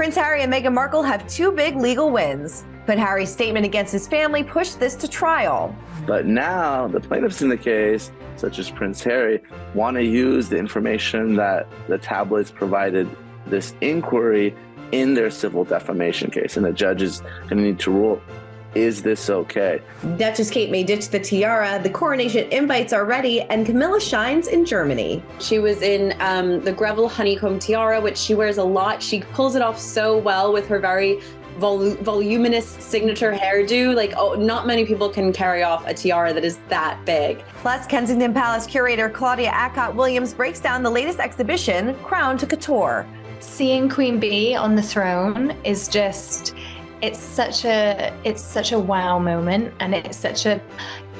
Prince Harry and Meghan Markle have two big legal wins, but Harry's statement against his family pushed this to trial. But now the plaintiffs in the case, such as Prince Harry, want to use the information that the tabloids provided this inquiry in their civil defamation case. And the judge is going to need to rule, is this okay? Duchess Kate may ditch the tiara, the coronation invites are ready, and Camilla shines in Germany. She was in the Greville honeycomb tiara, which she wears a lot. She pulls it off so well with her very voluminous signature hairdo. Like, not many people can carry off a tiara that is that big. Plus, Kensington Palace curator Claudia Acott Williams breaks down the latest exhibition, Crown to Couture. Seeing Queen Bee on the throne is just, it's such a wow moment, and it's such a,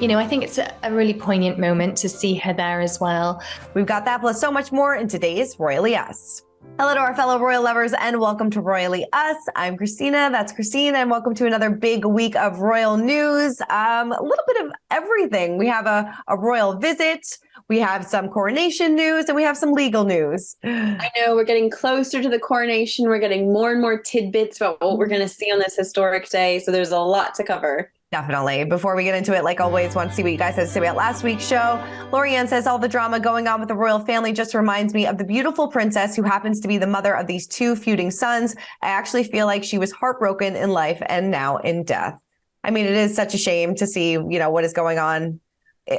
I think it's a really poignant moment to see her there as well. We've got that plus so much more in today's Royally Us. Hello to our fellow royal lovers and welcome to Royally Us. I'm Christina, that's Christine, and welcome to another big week of royal news. A little bit of everything. We have a royal visit, we have some coronation news, and we have some legal news. I know, we're getting closer to the coronation. We're getting more and more tidbits about what we're going to see on this historic day. So there's a lot to cover. Definitely. Before we get into it, like always, want to see what you guys had to say about last week's show. Lorianne says, all the drama going on with the royal family just reminds me of the beautiful princess who happens to be the mother of these two feuding sons. I actually feel like she was heartbroken in life and now in death. I mean, it is such a shame to see, what is going on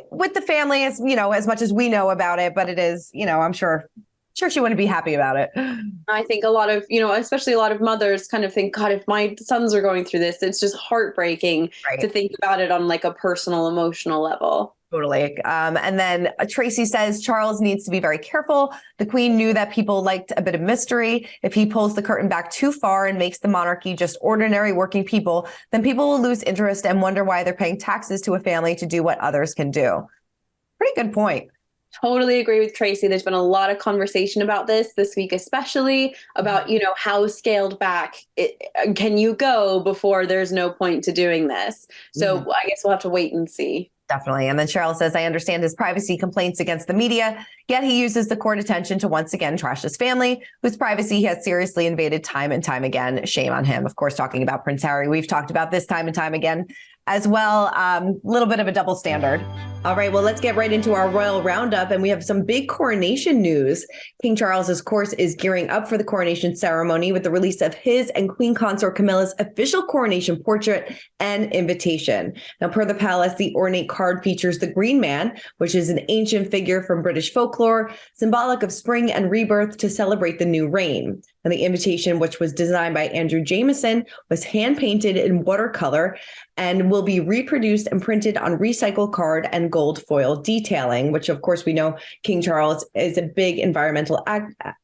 with the family, as much as we know about it, but it is, I'm sure she wouldn't be happy about it. I think a lot of, especially a lot of mothers kind of think, God, if my sons are going through this, it's just heartbreaking to think about it on like a personal, emotional level. Totally. And then Tracy says Charles needs to be very careful. The Queen knew that people liked a bit of mystery. If he pulls the curtain back too far and makes the monarchy just ordinary working people, then people will lose interest and wonder why they're paying taxes to a family to do what others can do. Pretty good point. Totally agree with Tracy. There's been a lot of conversation about this week, especially about, how scaled back can you go before there's no point to doing this. So I guess we'll have to wait and see. Definitely. And then Cheryl says, I understand his privacy complaints against the media, yet he uses the court attention to once again trash his family, whose privacy he has seriously invaded time and time again. Shame on him. Of course, talking about Prince Harry. We've talked about this time and time again as well. A little bit of a double standard. All right, well, let's get right into our royal roundup. And we have some big coronation news. King Charles, of course, is gearing up for the coronation ceremony with the release of his and Queen Consort Camilla's official coronation portrait and invitation. Now, per the palace, the ornate card features the Green Man, which is an ancient figure from British folklore, symbolic of spring and rebirth to celebrate the new reign. And the invitation, which was designed by Andrew Jameson, was hand-painted in watercolor and will be reproduced and printed on recycled card and gold foil detailing, which of course we know King Charles is a big environmental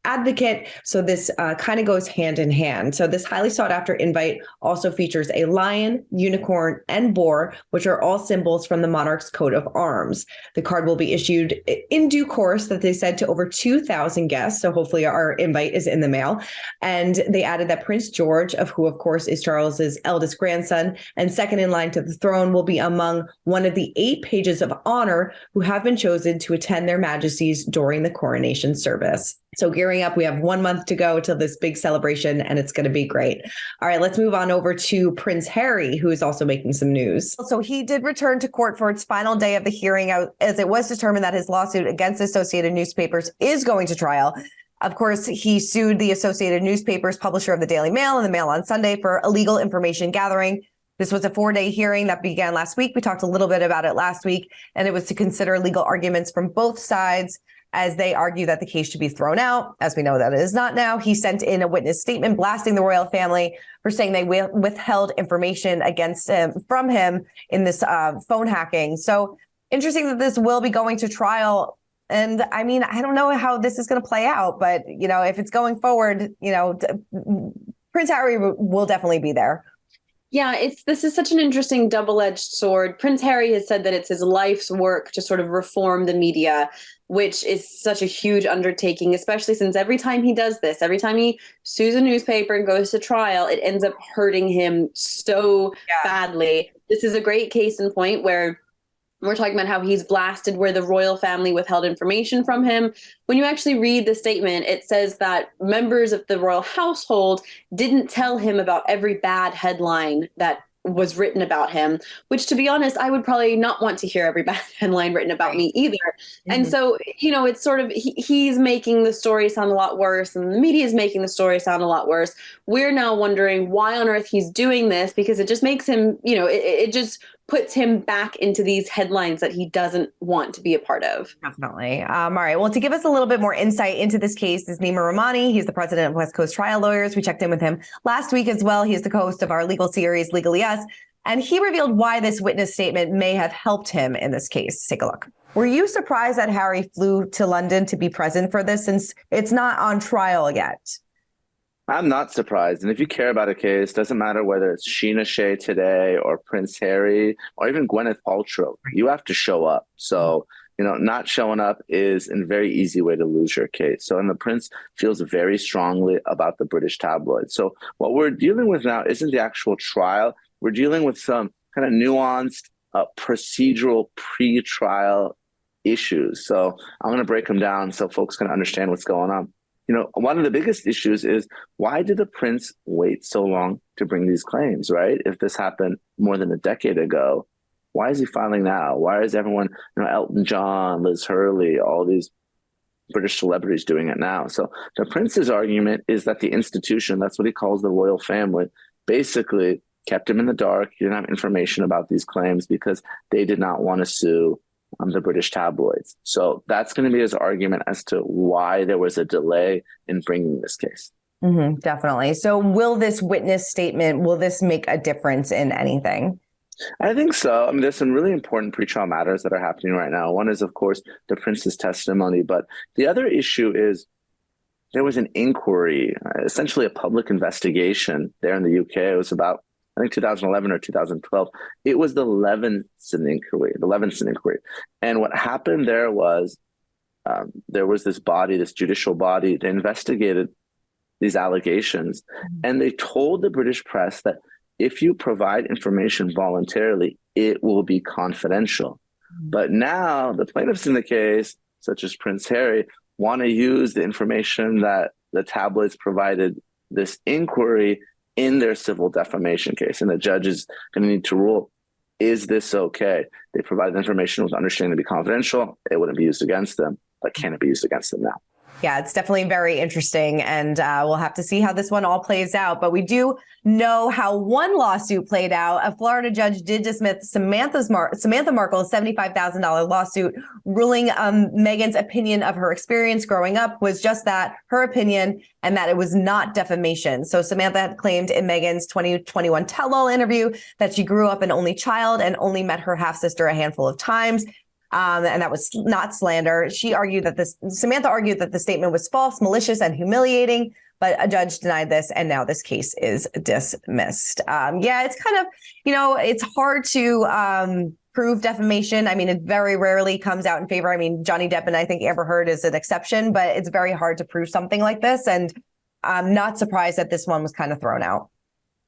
advocate. So this kind of goes hand in hand. So this highly sought after invite also features a lion, unicorn, and boar, which are all symbols from the monarch's coat of arms. The card will be issued in due course, that they said, to over 2,000 guests. So hopefully our invite is in the mail. And they added that Prince George, of who, of course, is Charles's eldest grandson and second in line to the throne, will be among one of the 8 pages of honor who have been chosen to attend their majesties during the coronation service. So gearing up, we have 1 month to go till this big celebration, and it's going to be great. All right, let's move on over to Prince Harry, who is also making some news. So he did return to court for its final day of the hearing, as it was determined that his lawsuit against Associated Newspapers is going to trial. Of course, he sued the Associated Newspapers, publisher of the Daily Mail and the Mail on Sunday, for illegal information gathering. This was a 4-day hearing that began last week. We talked a little bit about it last week, and it was to consider legal arguments from both sides as they argue that the case should be thrown out. As we know, that it is not now. He sent in a witness statement blasting the royal family for saying they withheld information against him from him in this phone hacking. So interesting that this will be going to trial. And I mean, I don't know how this is going to play out, but, if it's going forward, Prince Harry will definitely be there. Yeah, this is such an interesting double-edged sword. Prince Harry has said that it's his life's work to sort of reform the media, which is such a huge undertaking, especially since every time he does this, every time he sues a newspaper and goes to trial, it ends up hurting him so badly. This is a great case in point where We're talking about how he's blasted where the royal family withheld information from him. When you actually read the statement, it says that members of the royal household didn't tell him about every bad headline that was written about him, which, to be honest, I would probably not want to hear every bad headline written about me either. And so, it's sort of, he's making the story sound a lot worse, and the media is making the story sound a lot worse. We're now wondering why on earth he's doing this, because it just makes him, it just puts him back into these headlines that he doesn't want to be a part of. Definitely. All right. Well, to give us a little bit more insight into this case is Nima Rahmani. He's the president of West Coast Trial Lawyers. We checked in with him last week as well. He's the co-host of our legal series, Legally Yes. And he revealed why this witness statement may have helped him in this case. Take a look. Were you surprised that Harry flew to London to be present for this, since it's not on trial yet? I'm not surprised. And if you care about a case, doesn't matter whether it's Sheena Shea today or Prince Harry or even Gwyneth Paltrow, you have to show up. So, not showing up is a very easy way to lose your case. So, and the Prince feels very strongly about the British tabloids. So what we're dealing with now isn't the actual trial. We're dealing with some kind of nuanced procedural pre-trial issues. So I'm going to break them down so folks can understand what's going on. One of the biggest issues is, why did the Prince wait so long to bring these claims, right? If this happened more than a decade ago, why is he filing now? Why is everyone, Elton John, Liz Hurley, all these British celebrities doing it now? So the Prince's argument is that the institution, that's what he calls the royal family, basically kept him in the dark. He didn't have information about these claims because they did not want to sue the British tabloids. So that's going to be his argument as to why there was a delay in bringing this case. Definitely. So will this witness statement, will this make a difference in anything? I think so. I mean, there's some really important pretrial matters that are happening right now. One is, of course, the Prince's testimony. But the other issue is there was an inquiry, essentially a public investigation there in the UK. It was about, I think, 2011 or 2012. It was the Levinson inquiry. And what happened there was this body, this judicial body, they investigated these allegations, and they told the British press that if you provide information voluntarily, it will be confidential. But now the plaintiffs in the case, such as Prince Harry, want to use the information that the tabloids provided this inquiry in their civil defamation case. And the judge is going to need to rule, is this okay? They provided information with understanding to be confidential. It wouldn't be used against them, but can it be used against them now? Yeah, it's definitely very interesting, and we'll have to see how this one all plays out. But we do know how one lawsuit played out. A Florida judge did dismiss Samantha Markle's $75,000 lawsuit, ruling Meghan's opinion of her experience growing up was just that, her opinion, and that it was not defamation. So Samantha had claimed in Meghan's 2021 tell-all interview that she grew up an only child and only met her half-sister a handful of times. And that was not slander. Samantha argued that the statement was false, malicious, and humiliating, but a judge denied this, and now this case is dismissed. It's kind of, it's hard to prove defamation. I mean, it very rarely comes out in favor. I mean, Johnny Depp and I think Amber Heard is an exception, but it's very hard to prove something like this. And I'm not surprised that this one was kind of thrown out.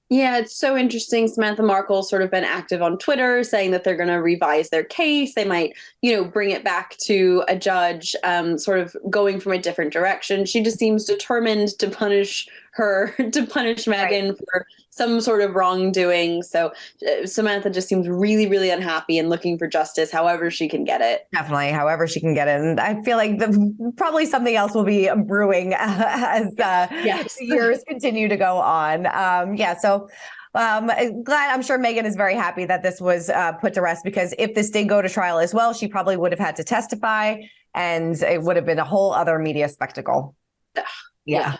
Yeah, it's so interesting. Samantha Markle's sort of been active on Twitter saying that they're going to revise their case. They might, bring it back to a judge, sort of going from a different direction. She just seems determined to punish Meghan for some sort of wrongdoing. So Samantha just seems really, really unhappy and looking for justice however she can get it. Definitely, however she can get it. And I feel like probably something else will be brewing as years continue to go on. I'm sure Meghan is very happy that this was put to rest, because if this did go to trial as well, she probably would have had to testify, and it would have been a whole other media spectacle. Yeah.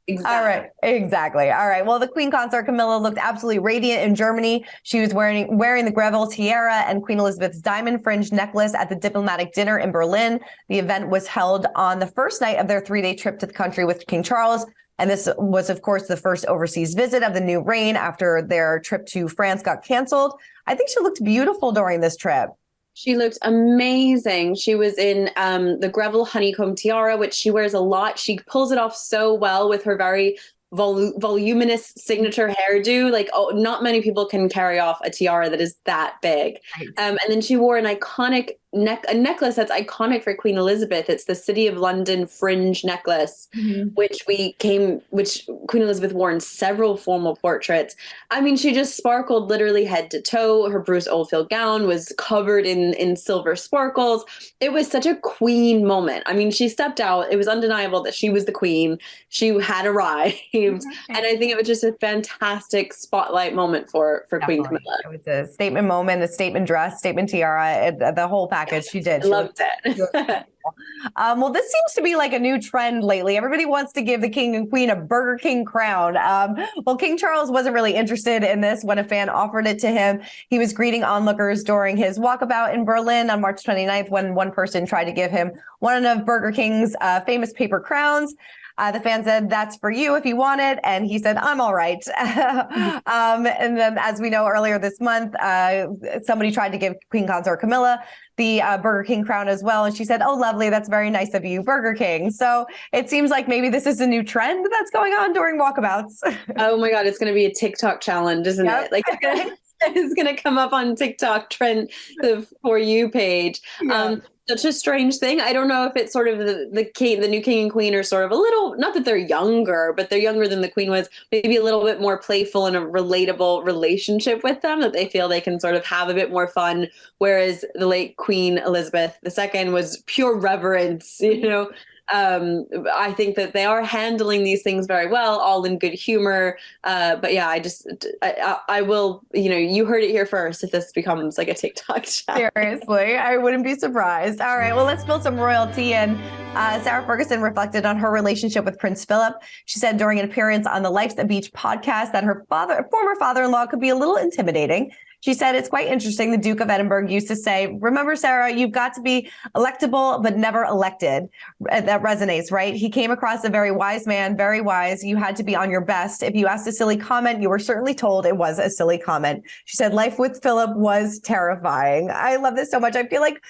Exactly. All right. Exactly. All right. Well, the Queen consort Camilla looked absolutely radiant in Germany. She was wearing the Greville tiara and Queen Elizabeth's diamond fringed necklace at the diplomatic dinner in Berlin. The event was held on the first night of their 3-day trip to the country with King Charles. And this was, of course, the first overseas visit of the new reign after their trip to France got canceled. I think she looked beautiful during this trip. She looked amazing. She was in the Greville honeycomb tiara, which she wears a lot. She pulls it off so well with her very voluminous signature hairdo. Like, oh, not many people can carry off a tiara that is that big. Right. And then she wore an iconic a necklace that's iconic for Queen Elizabeth. It's the City of London fringe necklace, which Queen Elizabeth wore in several formal portraits. I mean, she just sparkled literally head to toe. Her Bruce Oldfield gown was covered in silver sparkles. It was such a queen moment. I mean, she stepped out. It was undeniable that she was the queen. She had arrived. And I think it was just a fantastic spotlight moment for Queen Camilla. It was a statement moment, a statement dress, statement tiara, the whole package. She did. I loved it. Well, this seems to be like a new trend lately. Everybody wants to give the king and queen a Burger King crown. Well, King Charles wasn't really interested in this when a fan offered it to him. He was greeting onlookers during his walkabout in Berlin on March 29th when one person tried to give him one of Burger King's famous paper crowns. The fan said, "That's for you if you want it." And he said, "I'm all right." And then, as we know, earlier this month, somebody tried to give Queen Consort Camilla the Burger King crown as well. And she said, "Oh, lovely. That's very nice of you, Burger King." So it seems like maybe this is a new trend that's going on during walkabouts. Oh my God, it's going to be a TikTok challenge, isn't it? Like it's going to come up on TikTok trend, the For You page. Yeah. Such a strange thing. I don't know if it's sort of the new king and queen are sort of a little, not that they're younger, but they're younger than the queen was, maybe a little bit more playful and a relatable relationship with them, that they feel they can sort of have a bit more fun. Whereas the late Queen Elizabeth II was pure reverence, I think that they are handling these things very well, all in good humor. But yeah, I will, you heard it here first if this becomes like a TikTok chat. Seriously, I wouldn't be surprised. All right, well, let's spill some royalty. And Sarah Ferguson reflected on her relationship with Prince Philip. She said during an appearance on the Life's a Beach podcast that her former father-in-law could be a little intimidating. She said, "It's quite interesting. The Duke of Edinburgh used to say, 'Remember, Sarah, you've got to be electable, but never elected.'" That resonates, right? He came across a very wise man, very wise. You had to be on your best. If you asked a silly comment, you were certainly told it was a silly comment. She said, "Life with Philip was terrifying." I love this so much. I feel like,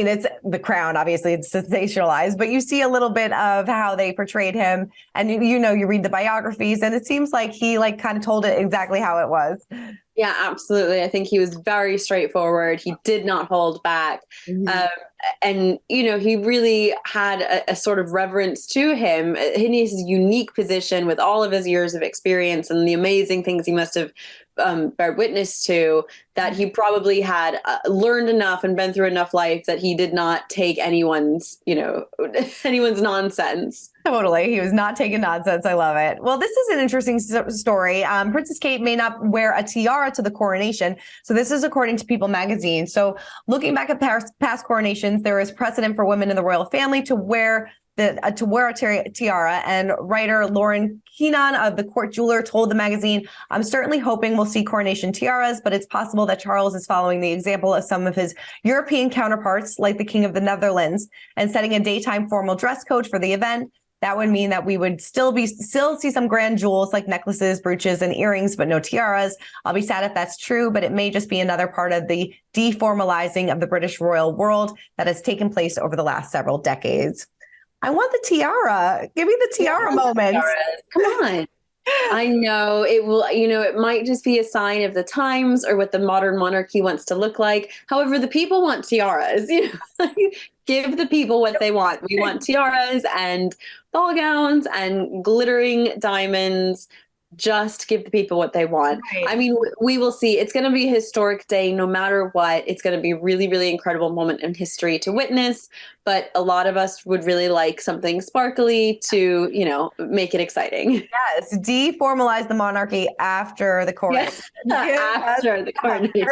it's The Crown, obviously it's sensationalized, but you see a little bit of how they portrayed him, and you read the biographies, and it seems like he kind of told it exactly how it was. Yeah, absolutely. I think he was very straightforward. He did not hold back. And, he really had a sort of reverence to him in his unique position with all of his years of experience and the amazing things he must have bear witness to, that he probably had learned enough and been through enough life that he did not take anyone's nonsense. Totally. He was not taking nonsense. I love it. Well, this is an interesting story. Princess Kate may not wear a tiara to the coronation. So this is according to People magazine. So looking back at past coronations, there is precedent for women in the royal family to wear a tiara. And writer Lauren Keenan of The Court Jeweler told the magazine, "I'm certainly hoping we'll see coronation tiaras, but it's possible that Charles is following the example of some of his European counterparts, like the King of the Netherlands, and setting a daytime formal dress code for the event. That would mean that we would still see some grand jewels like necklaces, brooches, and earrings, but no tiaras. I'll be sad if that's true, but it may just be another part of the deformalizing of the British royal world that has taken place over the last several decades." I want the tiara. Give me the tiara moment. Come on. I know it will, it might just be a sign of the times or what the modern monarchy wants to look like. However, the people want tiaras. Give the people what they want. We want tiaras and ball gowns and glittering diamonds. Just give the people what they want. Right. I mean, we will see. It's going to be a historic day no matter what. It's going to be a really, really incredible moment in history to witness. But a lot of us would really like something sparkly to, make it exciting. Yes, deformalize the monarchy after the coronation. Yes. After the coronation.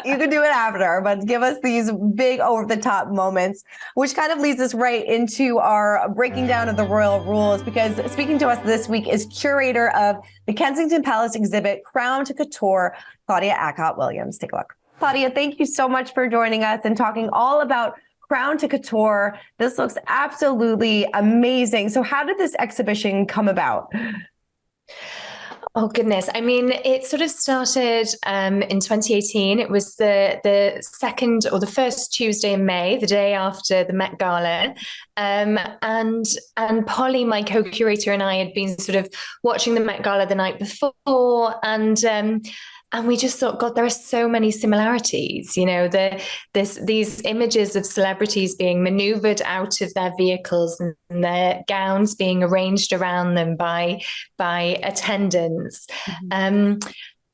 You can do it after, but give us these big over-the-top moments, which kind of leads us right into our breaking down of the royal rules, because speaking to us this week is curator of the Kensington Palace exhibit, Crown to Couture, Claudia Acott-Williams. Take a look. Claudia, thank you so much for joining us and talking all about Crown to Couture. This looks absolutely amazing. So how did this exhibition come about? Oh goodness. I mean, it sort of started in 2018. It was the second or the first Tuesday in May, the day after the Met Gala. And Polly, my co-curator, and I had been sort of watching the Met Gala the night before, and we just thought, God, there are so many similarities. You know, these images of celebrities being maneuvered out of their vehicles and their gowns being arranged around them by attendants.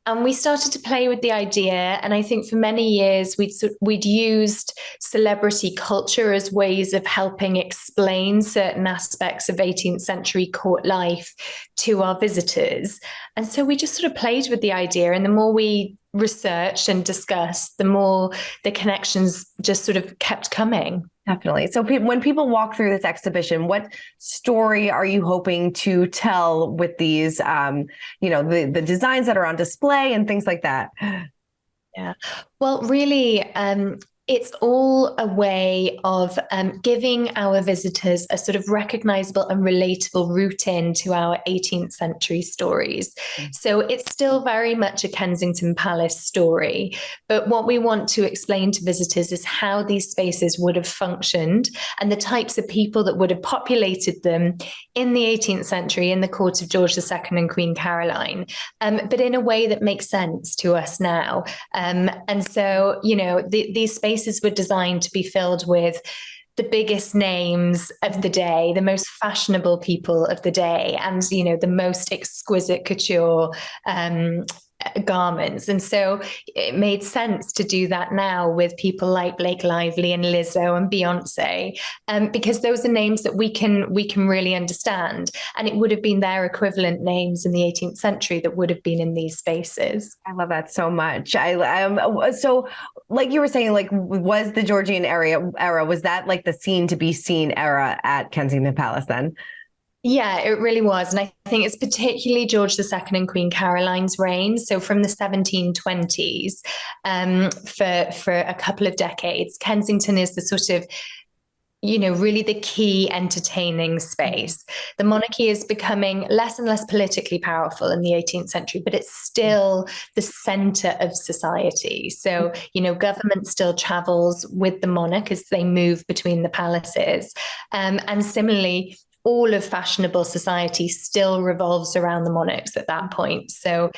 And we started to play with the idea. And I think for many years, we'd used celebrity culture as ways of helping explain certain aspects of 18th century court life to our visitors. And so we just sort of played with the idea. And the more we researched and discussed, the more the connections just sort of kept coming. Definitely. So when people walk through this exhibition, what story are you hoping to tell with these, the designs that are on display and things like that? Yeah. Well, really, it's all a way of giving our visitors a sort of recognizable and relatable route into our 18th century stories. So it's still very much a Kensington Palace story, but what we want to explain to visitors is how these spaces would have functioned and the types of people that would have populated them in the 18th century in the court of George II and Queen Caroline, but in a way that makes sense to us now. And so, these spaces were designed to be filled with the biggest names of the day, the most fashionable people of the day, and the most exquisite couture garments. And so it made sense to do that now with people like Blake Lively and Lizzo and Beyonce, because those are names that we can really understand. And it would have been their equivalent names in the 18th century that would have been in these spaces. I love that so much. So like you were saying, like, was the Georgian era, was that like the seen to be seen era at Kensington Palace then? Yeah, it really was. And I think it's particularly George II and Queen Caroline's reign. So from the 1720s, for a couple of decades, Kensington is the sort of, really the key entertaining space. The monarchy is becoming less and less politically powerful in the 18th century, but it's still the center of society. So, government still travels with the monarch as they move between the palaces. And similarly, all of fashionable society still revolves around the monarchs at that point. So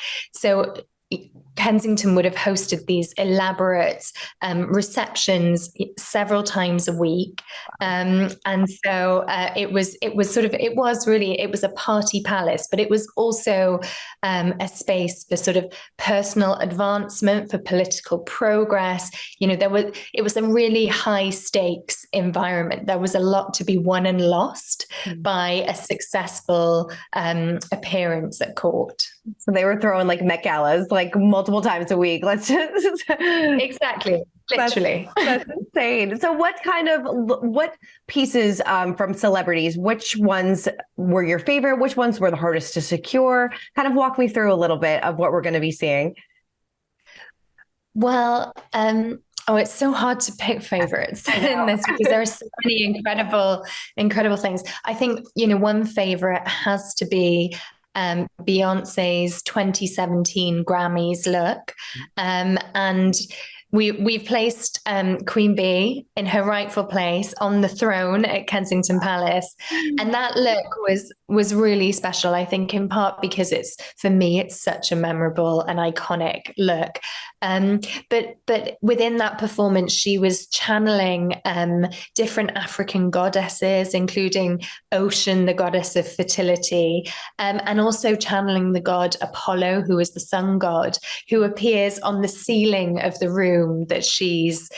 Kensington would have hosted these elaborate receptions several times a week, and so it was a party palace, but it was also a space for sort of personal advancement, for political progress. It was a really high stakes environment. There was a lot to be won and lost by a successful appearance at court. So they were throwing like Met Galas like multiple times a week. Let's just exactly, literally. That's insane. So what pieces from celebrities, which ones were your favorite? Which ones were the hardest to secure? Kind of walk me through a little bit of what we're going to be seeing. Well, it's so hard to pick favorites in this because there are so many incredible things. I think, one favorite has to be Beyonce's 2017 Grammys look. And we've placed Queen Bee in her rightful place on the throne at Kensington Palace. And that look was really special, I think, in part because for me, it's such a memorable and iconic look. But within that performance, she was channeling different African goddesses, including Ocean, the goddess of fertility, and also channeling the god Apollo, who is the sun god, who appears on the ceiling of the room that she's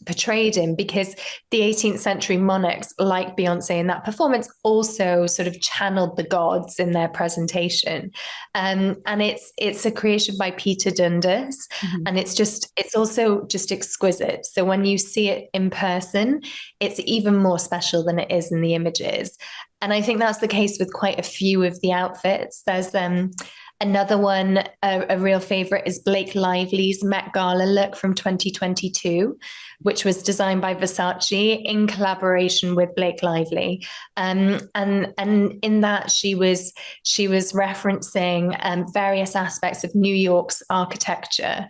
portrayed in, because the 18th century monarchs, like Beyonce in that performance, also sort of channeled the gods in their presentation. And it's a creation by Peter Dundas. Mm-hmm. And it's also just exquisite. So when you see it in person, it's even more special than it is in the images. And I think that's the case with quite a few of the outfits. There's Another one, a real favorite, is Blake Lively's Met Gala look from 2022, which was designed by Versace in collaboration with Blake Lively. And in that she was referencing various aspects of New York's architecture.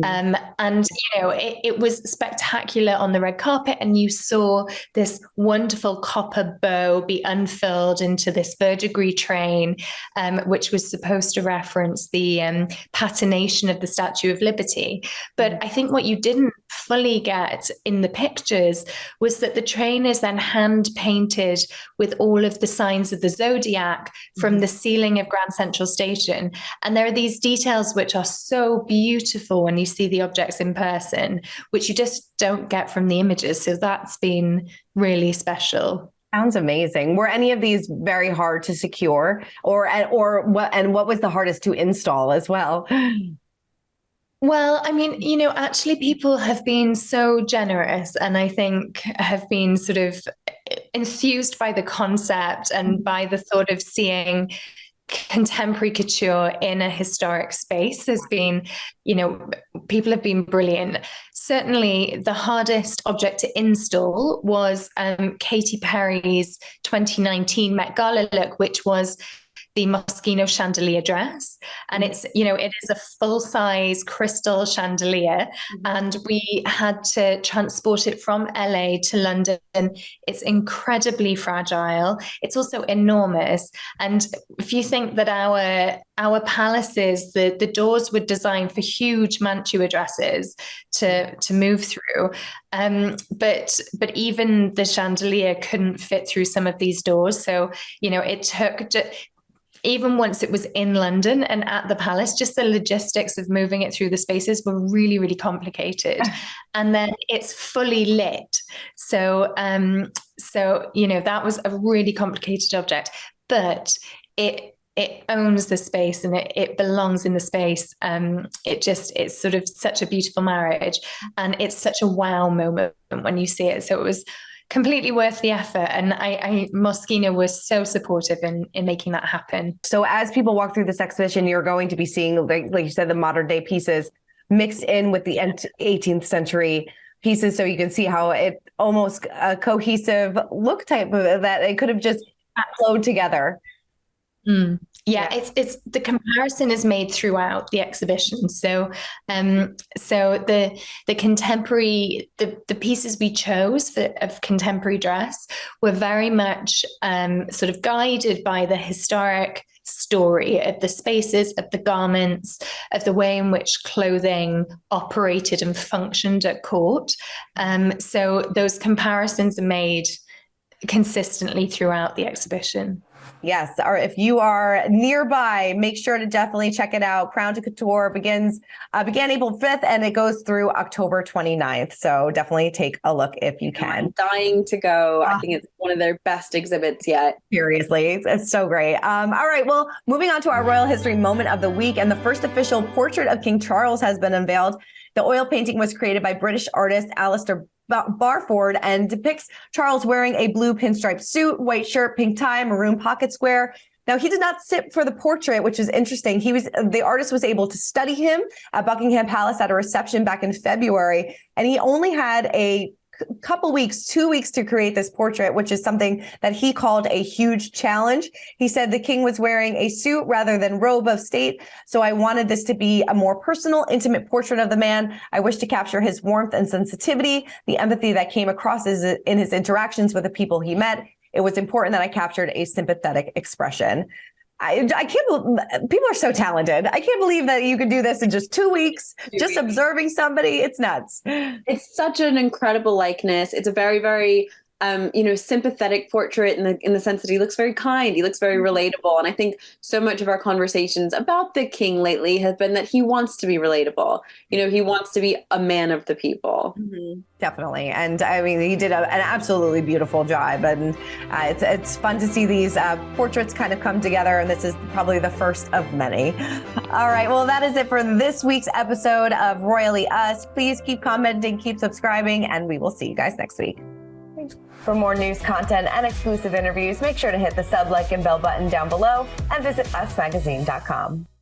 And it was spectacular on the red carpet, and you saw this wonderful copper bow be unfurled into this verdigris train, which was supposed to reference the patination of the Statue of Liberty. But I think what you didn't fully get in the pictures was that the train is then hand painted with all of the signs of the zodiac from the ceiling of Grand Central Station. And there are these details which are so beautiful when you see the objects in person, which you just don't get from the images. So that's been really special. Sounds amazing. Were any of these very hard to secure, or what was the hardest to install as well? Well, I mean, actually people have been so generous, and I think have been sort of enthused by the concept and by the thought of seeing contemporary couture in a historic space. Has been, people have been brilliant. Certainly the hardest object to install was Katy Perry's 2019 Met Gala look, which was the Moschino chandelier dress. And it is a full-size crystal chandelier. And we had to transport it from LA to London. It's incredibly fragile. It's also enormous. And if you think that our palaces, the doors were designed for huge mantua dresses to move through. But even the chandelier couldn't fit through some of these doors. So, it took even once it was in London and at the palace, just the logistics of moving it through the spaces were really, really complicated. And then it's fully lit. So, that was a really complicated object, but it owns the space and it belongs in the space. It's sort of such a beautiful marriage, and it's such a wow moment when you see it. So it was completely worth the effort. And Moschino was so supportive in making that happen. So as people walk through this exhibition, you're going to be seeing, like you said, the modern day pieces mixed in with the 18th century pieces. So you can see how it almost a cohesive look type of that it could have just flowed together. Yeah, it's the comparison is made throughout the exhibition. So the contemporary the pieces we chose of contemporary dress were very much sort of guided by the historic story of the spaces, of the garments, of the way in which clothing operated and functioned at court. So those comparisons are made consistently throughout the exhibition. Yes, or if you are nearby, make sure to definitely check it out. Crown de Couture began April 5th and it goes through October 29th. So definitely take a look if you can. I'm dying to go. I think it's one of their best exhibits yet. Seriously, it's so great. All right, well, moving on to our royal history moment of the week, and the first official portrait of King Charles has been unveiled. The oil painting was created by British artist Alistair Barford and depicts Charles wearing a blue pinstripe suit, white shirt, pink tie, maroon pocket square. Now, he did not sit for the portrait, which is interesting. The artist was able to study him at Buckingham Palace at a reception back in February, and he only had a couple weeks, 2 weeks to create this portrait, which is something that he called a huge challenge. He said the king was wearing a suit rather than robe of state. So I wanted this to be a more personal, intimate portrait of the man. I wish to capture his warmth and sensitivity, the empathy that came across in his interactions with the people he met. It was important that I captured a sympathetic expression. I can't believe people are so talented. I can't believe that you could do this in just 2 weeks, just observing somebody. It's nuts. It's such an incredible likeness. It's a very, very sympathetic portrait in the sense that he looks very kind. He looks very relatable. And I think so much of our conversations about the king lately have been that he wants to be relatable. He wants to be a man of the people. Mm-hmm. Definitely. And I mean, he did an absolutely beautiful job. And it's fun to see these portraits kind of come together. And this is probably the first of many. All right. Well, that is it for this week's episode of Royally Us. Please keep commenting, keep subscribing, and we will see you guys next week. For more news, content, and exclusive interviews, make sure to hit the sub, like, and bell button down below and visit usmagazine.com.